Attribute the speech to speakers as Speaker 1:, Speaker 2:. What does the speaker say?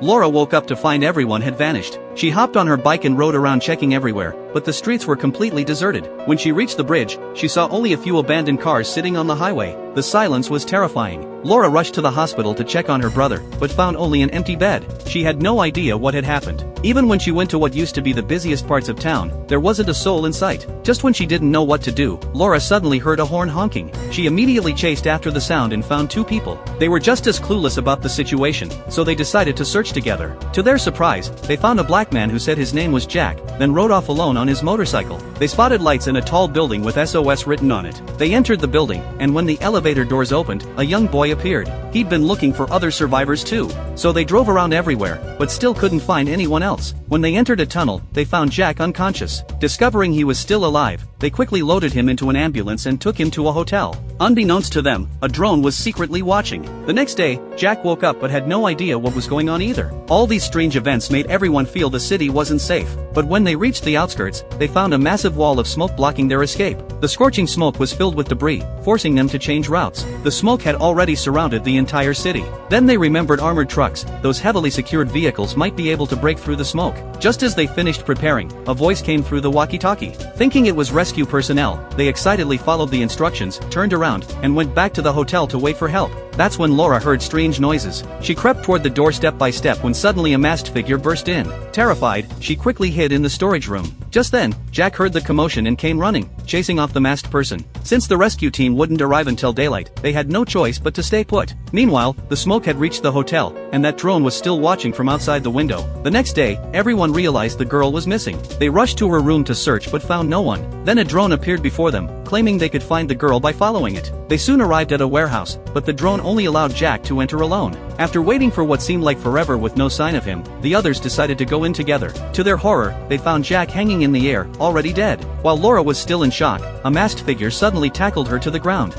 Speaker 1: Laura woke up to find everyone had vanished. She hopped on her bike and rode around checking everywhere, but the streets were completely deserted. When she reached the bridge, she saw only a few abandoned cars sitting on the highway. The silence was terrifying. Laura rushed to the hospital to check on her brother, but found only an empty bed. She had no idea what had happened. Even when she went to what used to be the busiest parts of town, there wasn't a soul in sight. Just when she didn't know what to do, Laura suddenly heard a horn honking. She immediately chased after the sound and found two people. They were just as clueless about the situation, so they decided to search together. To their surprise, they found a black man who said his name was Jack, then rode off alone on his motorcycle. They spotted lights in a tall building with SOS written on it. They entered the building, and when the elevator doors opened, a young boy appeared. He'd been looking for other survivors too. So they drove around everywhere, but still couldn't find anyone else. When they entered a tunnel, they found Jack unconscious. Discovering he was still alive, they quickly loaded him into an ambulance and took him to a hotel. Unbeknownst to them, a drone was secretly watching. The next day, Jack woke up but had no idea what was going on either. All these strange events made everyone feel the city wasn't safe. But when they reached the outskirts, they found a massive wall of smoke blocking their escape. The scorching smoke was filled with debris, forcing them to change routes. The smoke had already surrounded the entire city. Then they remembered armored trucks. Those heavily secured vehicles might be able to break through the smoke. Just as they finished preparing, a voice came through the walkie-talkie. Thinking it was rescue personnel, they excitedly followed the instructions, turned around, and went back to the hotel to wait for help. That's when Laura heard strange noises. She crept toward the door step by step when suddenly a masked figure burst in. Terrified, she quickly hid in the storage room. Just then, Jack heard the commotion and came running, chasing off the masked person. Since the rescue team wouldn't arrive until daylight, they had no choice but to stay put. Meanwhile, the smoke had reached the hotel, and that drone was still watching from outside the window. The next day, everyone realized the girl was missing. They rushed to her room to search but found no one. Then a drone appeared before them, claiming they could find the girl by following it. They soon arrived at a warehouse, but the drone only allowed Jack to enter alone. After waiting for what seemed like forever with no sign of him, the others decided to go in together. To their horror, they found Jack hanging in the air, already dead. While Laura was still in shock, a masked figure suddenly tackled her to the ground.